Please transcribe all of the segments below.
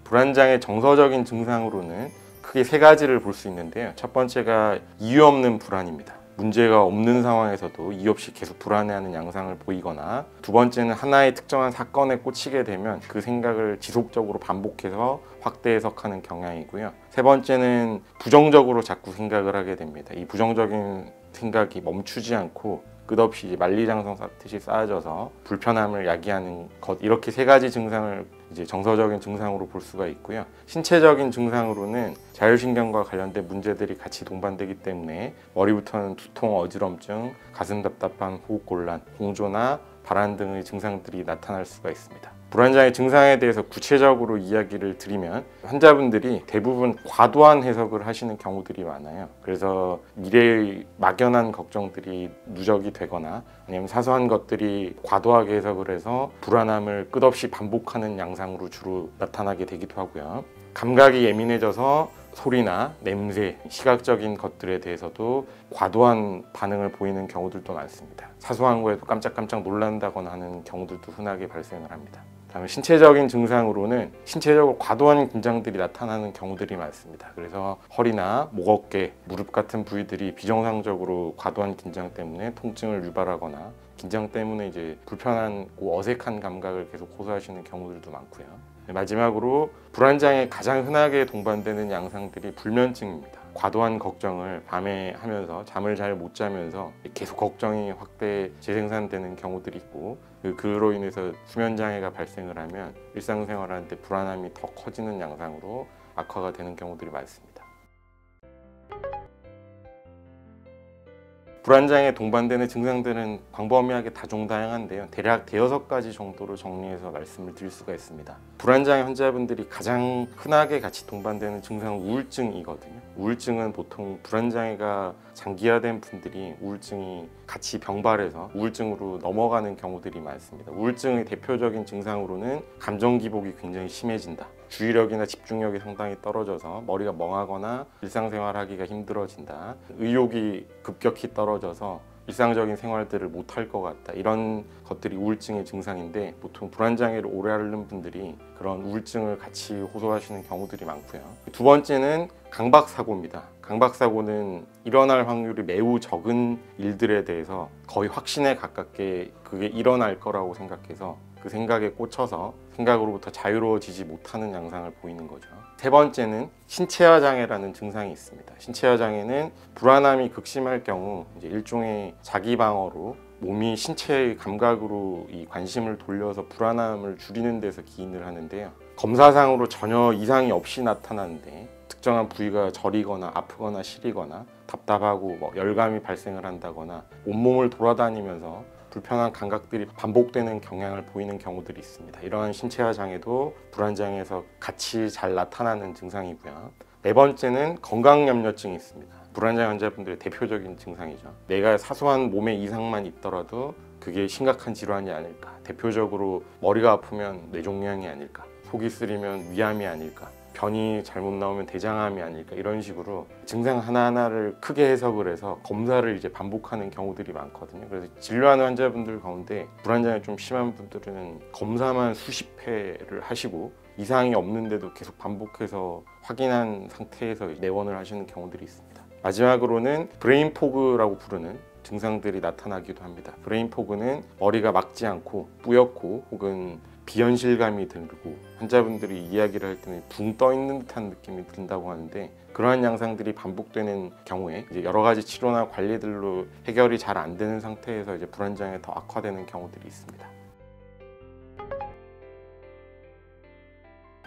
불안장애 정서적인 증상으로는 크게 세 가지를 볼 수 있는데요. 첫 번째가 이유 없는 불안입니다. 문제가 없는 상황에서도 이유 없이 계속 불안해하는 양상을 보이거나, 두 번째는 하나의 특정한 사건에 꽂히게 되면 그 생각을 지속적으로 반복해서 확대 해석하는 경향이고요. 세 번째는 부정적으로 자꾸 생각을 하게 됩니다. 이 부정적인 생각이 멈추지 않고 끝없이 만리장성 쌓듯이 쌓아져서 불편함을 야기하는 것, 이렇게 세 가지 증상을 이제 정서적인 증상으로 볼 수가 있고요. 신체적인 증상으로는 자율신경과 관련된 문제들이 같이 동반되기 때문에 머리부터는 두통, 어지럼증, 가슴 답답함, 호흡곤란, 공조나 발한 등의 증상들이 나타날 수가 있습니다. 불안장애 증상에 대해서 구체적으로 이야기를 드리면, 환자분들이 대부분 과도한 해석을 하시는 경우들이 많아요. 그래서 미래의 막연한 걱정들이 누적이 되거나 아니면 사소한 것들이 과도하게 해석을 해서 불안함을 끝없이 반복하는 양상으로 주로 나타나게 되기도 하고요. 감각이 예민해져서 소리나 냄새, 시각적인 것들에 대해서도 과도한 반응을 보이는 경우들도 많습니다. 사소한 거에도 깜짝깜짝 놀란다거나 하는 경우들도 흔하게 발생을 합니다. 다음에 신체적인 증상으로는 신체적으로 과도한 긴장들이 나타나는 경우들이 많습니다. 그래서 허리나 목, 어깨, 무릎 같은 부위들이 비정상적으로 과도한 긴장 때문에 통증을 유발하거나, 긴장 때문에 이제 불편하고 어색한 감각을 계속 호소하시는 경우들도 많고요. 마지막으로 불안장애 가장 흔하게 동반되는 양상들이 불면증입니다. 과도한 걱정을 밤에 하면서 잠을 잘 못 자면서 계속 걱정이 확대 재생산되는 경우들이 있고, 그로 인해서 수면장애가 발생을 하면 일상생활하는데 불안함이 더 커지는 양상으로 악화가 되는 경우들이 많습니다. 불안장애에 동반되는 증상들은 광범위하게 다종다양한데요. 대략 5가지 정도로 정리해서 말씀을 드릴 수가 있습니다. 불안장애 환자분들이 가장 흔하게 같이 동반되는 증상은 우울증이거든요. 우울증은 보통 불안장애가 장기화된 분들이 우울증이 같이 병발해서 우울증으로 넘어가는 경우들이 많습니다. 우울증의 대표적인 증상으로는 감정 기복이 굉장히 심해진다, 주의력이나 집중력이 상당히 떨어져서 머리가 멍하거나 일상생활하기가 힘들어진다, 의욕이 급격히 떨어져서 일상적인 생활들을 못할 것 같다, 이런 것들이 우울증의 증상인데, 보통 불안장애를 오래 앓는 분들이 그런 우울증을 같이 호소하시는 경우들이 많고요. 두 번째는 강박사고입니다. 강박사고는 일어날 확률이 매우 적은 일들에 대해서 거의 확신에 가깝게 그게 일어날 거라고 생각해서 그 생각에 꽂혀서 생각으로부터 자유로워지지 못하는 양상을 보이는 거죠. 세 번째는 신체화 장애라는 증상이 있습니다. 신체화 장애는 불안함이 극심할 경우 이제 일종의 자기 방어로 몸이 신체의 감각으로 이 관심을 돌려서 불안함을 줄이는 데서 기인을 하는데요. 검사상으로 전혀 이상이 없이 나타나는데 특정한 부위가 저리거나 아프거나 시리거나 답답하고 열감이 발생을 한다거나 온몸을 돌아다니면서 불편한 감각들이 반복되는 경향을 보이는 경우들이 있습니다. 이러한 신체화 장애도 불안장애에서 같이 잘 나타나는 증상이고요. 네 번째는 건강염려증이 있습니다. 불안장애 환자분들의 대표적인 증상이죠. 내가 사소한 몸에 이상만 있더라도 그게 심각한 질환이 아닐까, 대표적으로 머리가 아프면 뇌종양이 아닐까, 속이 쓰리면 위암이 아닐까, 변이 잘못 나오면 대장암이 아닐까, 이런 식으로 증상 하나하나를 크게 해석을 해서 검사를 이제 반복하는 경우들이 많거든요. 그래서 진료하는 환자분들 가운데 불안장애 좀 심한 분들은 검사만 수십 회를 하시고 이상이 없는데도 계속 반복해서 확인한 상태에서 내원을 하시는 경우들이 있습니다. 마지막으로는 브레인 포그라고 부르는 증상들이 나타나기도 합니다. 브레인 포그는 머리가 막지 않고 뿌옇고 혹은 비현실감이 들고 환자분들이 이야기를 할 때는 붕 떠 있는 듯한 느낌이 든다고 하는데, 그러한 양상들이 반복되는 경우에 이제 여러 가지 치료나 관리들로 해결이 잘 안 되는 상태에서 이제 불안장애가 더 악화되는 경우들이 있습니다.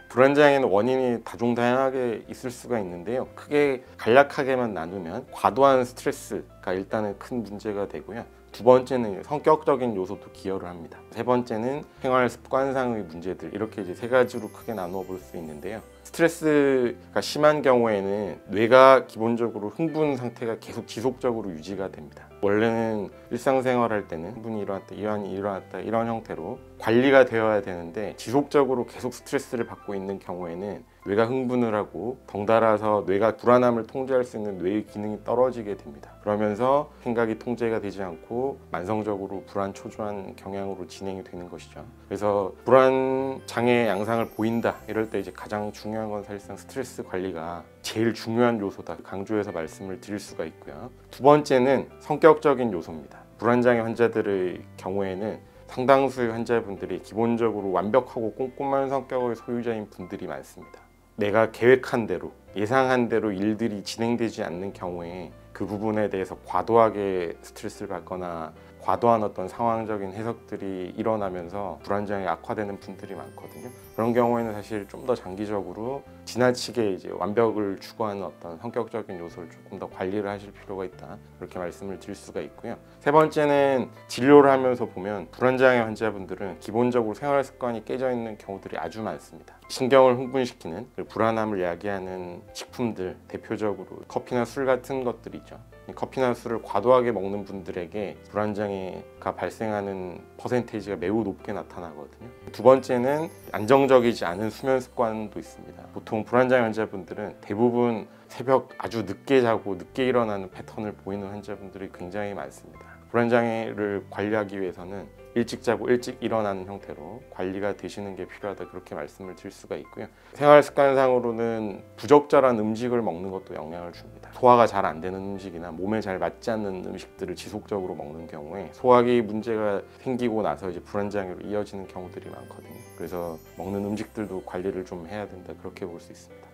불안장애는 원인이 다종다양하게 있을 수가 있는데요. 크게 간략하게만 나누면 과도한 스트레스가 일단은 큰 문제가 되고요. 두 번째는 성격적인 요소도 기여를 합니다. 세 번째는 생활 습관상의 문제들, 이렇게 이제 세 가지로 크게 나누어 볼 수 있는데요. 스트레스가 심한 경우에는 뇌가 기본적으로 흥분 상태가 계속 지속적으로 유지가 됩니다. 원래는 일상생활할 때는 흥분이 일어났다, 이완이 일어났다 이런 형태로 관리가 되어야 되는데 지속적으로 계속 스트레스를 받고 있는 경우에는 뇌가 흥분을 하고 덩달아서 뇌가 불안함을 통제할 수 있는 뇌의 기능이 떨어지게 됩니다. 그러면서 생각이 통제가 되지 않고 만성적으로 불안 초조한 경향으로 진행이 되는 것이죠. 그래서 불안 장애 양상을 보인다 이럴 때 이제 가장 중요한 건 사실상 스트레스 관리가 제일 중요한 요소다 강조해서 말씀을 드릴 수가 있고요. 두 번째는 성격적인 요소입니다. 불안장애 환자들의 경우에는 상당수의 환자분들이 기본적으로 완벽하고 꼼꼼한 성격의 소유자인 분들이 많습니다. 내가 계획한 대로 예상한 대로 일들이 진행되지 않는 경우에 그 부분에 대해서 과도하게 스트레스를 받거나 과도한 어떤 상황적인 해석들이 일어나면서 불안장애 악화되는 분들이 많거든요. 그런 경우에는 사실 좀 더 장기적으로 지나치게 이제 완벽을 추구하는 어떤 성격적인 요소를 조금 더 관리를 하실 필요가 있다. 그렇게 말씀을 드릴 수가 있고요. 세 번째는 진료를 하면서 보면 불안장애 환자분들은 기본적으로 생활 습관이 깨져 있는 경우들이 아주 많습니다. 신경을 흥분시키는 불안함을 야기하는 식품들, 대표적으로 커피나 술 같은 것들이죠. 커피나 술을 과도하게 먹는 분들에게 불안장애가 발생하는 퍼센테이지가 매우 높게 나타나거든요. 두 번째는 안정적이지 않은 수면 습관도 있습니다. 보통 불안장애 환자분들은 대부분 새벽 아주 늦게 자고 늦게 일어나는 패턴을 보이는 환자분들이 굉장히 많습니다. 불안장애를 관리하기 위해서는 일찍 자고 일찍 일어나는 형태로 관리가 되시는 게 필요하다 그렇게 말씀을 드릴 수가 있고요. 생활 습관상으로는 부적절한 음식을 먹는 것도 영향을 줍니다. 소화가 잘 안 되는 음식이나 몸에 잘 맞지 않는 음식들을 지속적으로 먹는 경우에 소화기 문제가 생기고 나서 이제 불안장애로 이어지는 경우들이 많거든요. 그래서 먹는 음식들도 관리를 좀 해야 된다 그렇게 볼 수 있습니다.